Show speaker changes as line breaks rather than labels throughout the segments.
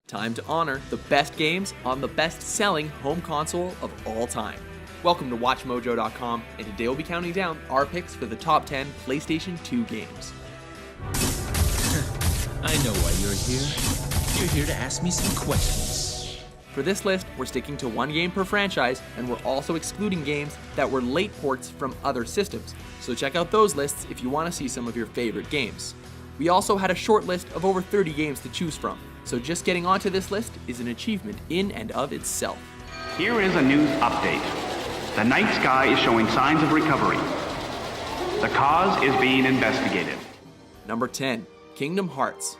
Time to honor the best games on the best-selling home console of all time. Welcome to WatchMojo.com, and today we'll be counting down our picks for the top 10 PlayStation 2 games.
I know why you're here. You're here to ask me some questions.
For this list, we're sticking to one game per franchise, and we're also excluding games that were late ports from other systems, so check out those lists if you want to see some of your favorite games. We also had a short list of over 30 games to choose from, so just getting onto this list is an achievement in and of itself.
Here is a news update. The night sky is showing signs of recovery. The cause is being investigated.
Number 10, Kingdom Hearts.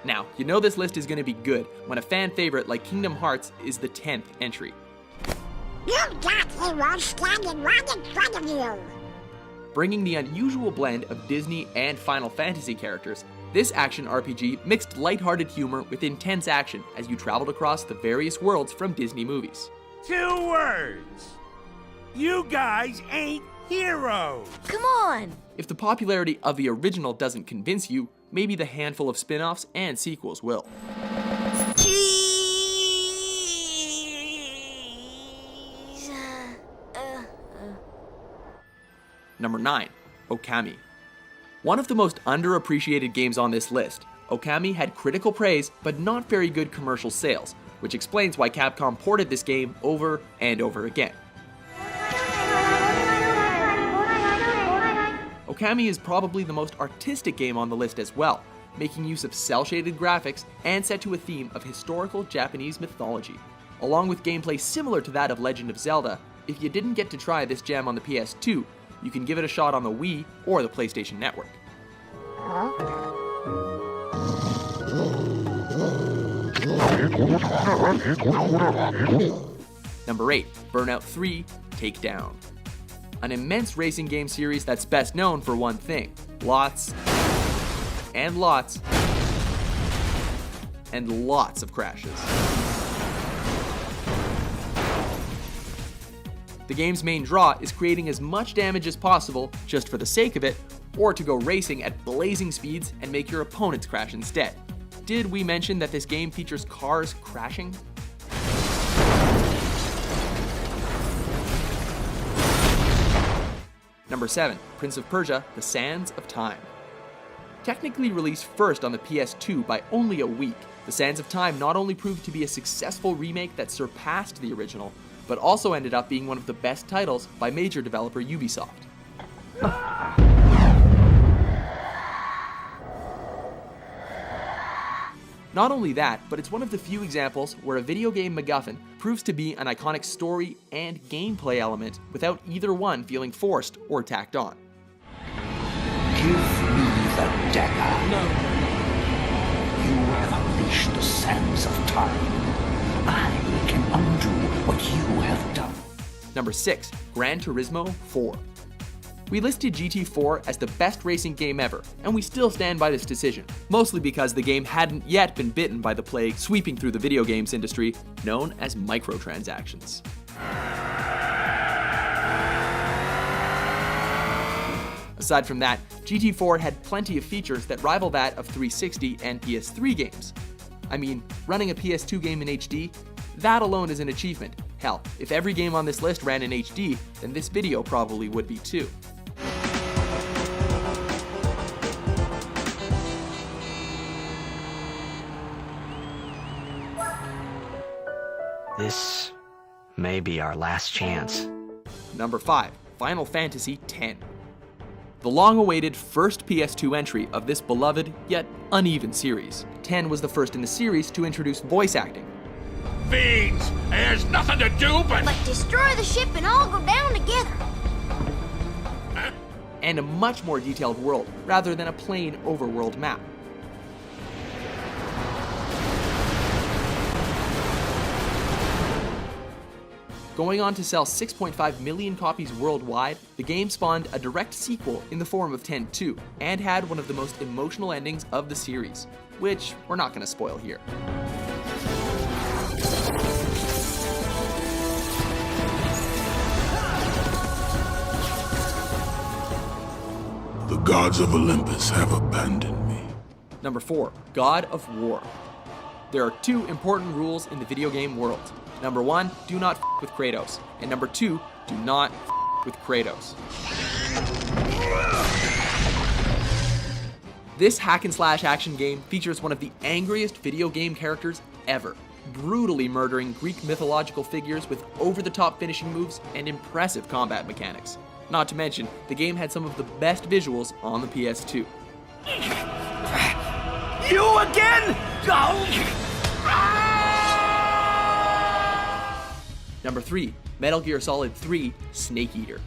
Now, you know this list is going to be good when a fan favorite like Kingdom Hearts is the 10th entry.
You've got heroes standing right in front of you.
Bringing the unusual blend of Disney and Final Fantasy characters, this action RPG mixed lighthearted humor with intense action as you traveled across the various worlds from Disney movies.
2 words. You guys ain't heroes.
Come on!
If the popularity of the original doesn't convince you, maybe the handful of spin-offs and sequels will. Number 9, Okami. One of the most underappreciated games on this list, Okami had critical praise but not very good commercial sales, which explains why Capcom ported this game over and over again. Okami is probably the most artistic game on the list as well, making use of cel-shaded graphics and set to a theme of historical Japanese mythology. Along with gameplay similar to that of Legend of Zelda, if you didn't get to try this gem on the PS2, you can give it a shot on the Wii or the PlayStation Network. Number 8, Burnout 3 Takedown. An immense racing game series that's best known for one thing: lots and lots and lots of crashes. The game's main draw is creating as much damage as possible just for the sake of it, or to go racing at blazing speeds and make your opponents crash instead. Did we mention that this game features cars crashing? Number 7, Prince of Persia: The Sands of Time. Technically released first on the PS2 by only a week, The Sands of Time not only proved to be a successful remake that surpassed the original, but also ended up being one of the best titles by major developer Ubisoft. Not only that, but it's one of the few examples where a video game MacGuffin proves to be an iconic story and gameplay element without either one feeling forced or tacked on.
Give me the dagger. No. You have unleashed the sands of time. I can undo what you have done.
Number 6, Gran Turismo 4. We listed GT4 as the best racing game ever, and we still stand by this decision, mostly because the game hadn't yet been bitten by the plague sweeping through the video games industry, known as microtransactions. Aside from that, GT4 had plenty of features that rival that of 360 and PS3 games. I mean, running a PS2 game in HD, that alone is an achievement. Hell, if every game on this list ran in HD, then this video probably would be too.
This may be our last chance.
Number 5, Final Fantasy X. The long-awaited first PS2 entry of this beloved yet uneven series. 10 was the first in the series to introduce voice acting.
Fiends! There's nothing to do but
destroy the ship and all go down together.
And a much more detailed world, rather than a plain overworld map. Going on to sell 6.5 million copies worldwide, the game spawned a direct sequel in the form of 10-2, and had one of the most emotional endings of the series, which we're not going to spoil here.
The gods of Olympus have abandoned me.
Number 4, God of War. There are two important rules in the video game world. Number 1, do not f with Kratos. And number 2, do not f with Kratos. This hack and slash action game features one of the angriest video game characters ever, brutally murdering Greek mythological figures with over-the-top finishing moves and impressive combat mechanics. Not to mention, the game had some of the best visuals on the PS2.
You again?
Number 3, Metal Gear Solid 3 Snake Eater.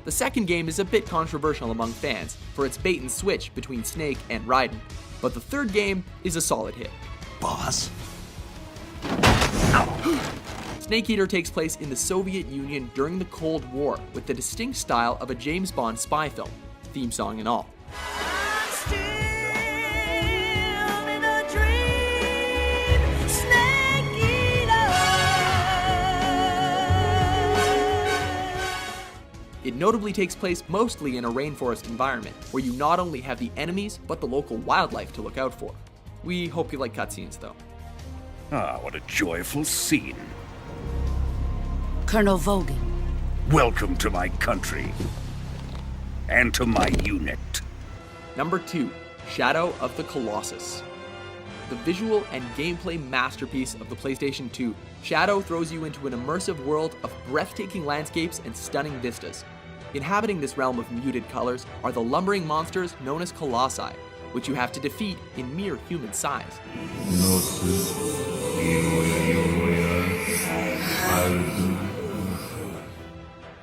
The second game is a bit controversial among fans for its bait and switch between Snake and Raiden, but the third game is a solid hit.
Boss.
Snake Eater takes place in the Soviet Union during the Cold War with the distinct style of a James Bond spy film, theme song and all. It notably takes place mostly in a rainforest environment, where you not only have the enemies, but the local wildlife to look out for. We hope you like cutscenes, though.
Ah, what a joyful scene.
Colonel Vogan.
Welcome to my country. And to my unit.
Number 2, Shadow of the Colossus. The visual and gameplay masterpiece of the PlayStation 2, Shadow throws you into an immersive world of breathtaking landscapes and stunning vistas. Inhabiting this realm of muted colors are the lumbering monsters known as Colossi, which you have to defeat in mere human size.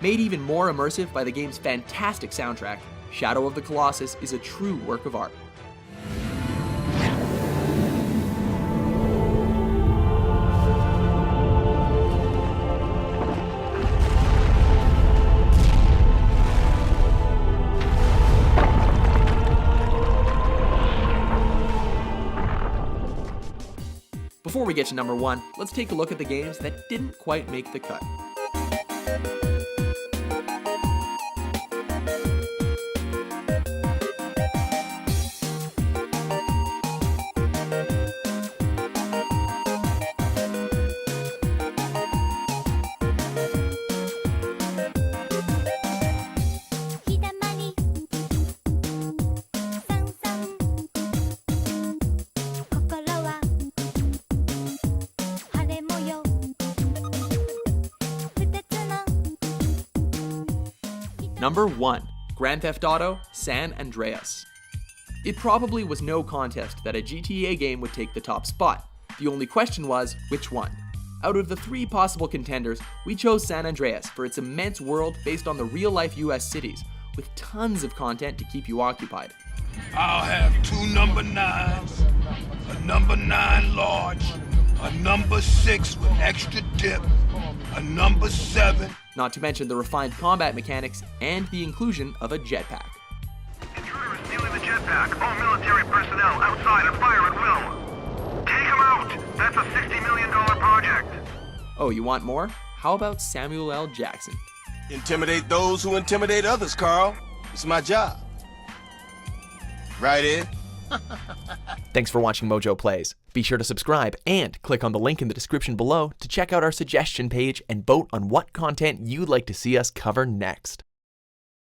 Made even more immersive by the game's fantastic soundtrack, Shadow of the Colossus is a true work of art. Before we get to number 1, let's take a look at the games that didn't quite make the cut. Number 1, Grand Theft Auto San Andreas. It probably was no contest that a GTA game would take the top spot. The only question was, which one? Out of the 3 possible contenders, we chose San Andreas for its immense world based on the real-life US cities, with tons of content to keep you occupied.
I'll have 2 number 9s, a number 9 large, a number 6 with extra dip, a number 7.
Not to mention the refined combat mechanics and the inclusion of a jetpack.
Intruder is stealing the jetpack. All military personnel outside and fire at will. Take him out! That's a $60 million project.
Oh, you want more? How about Samuel L. Jackson?
Intimidate those who intimidate others, Carl. It's my job. Right, Ed?
Thanks for watching Mojo Plays. Be sure to subscribe and click on the link in the description below to check out our suggestion page and vote on what content you'd like to see us cover next.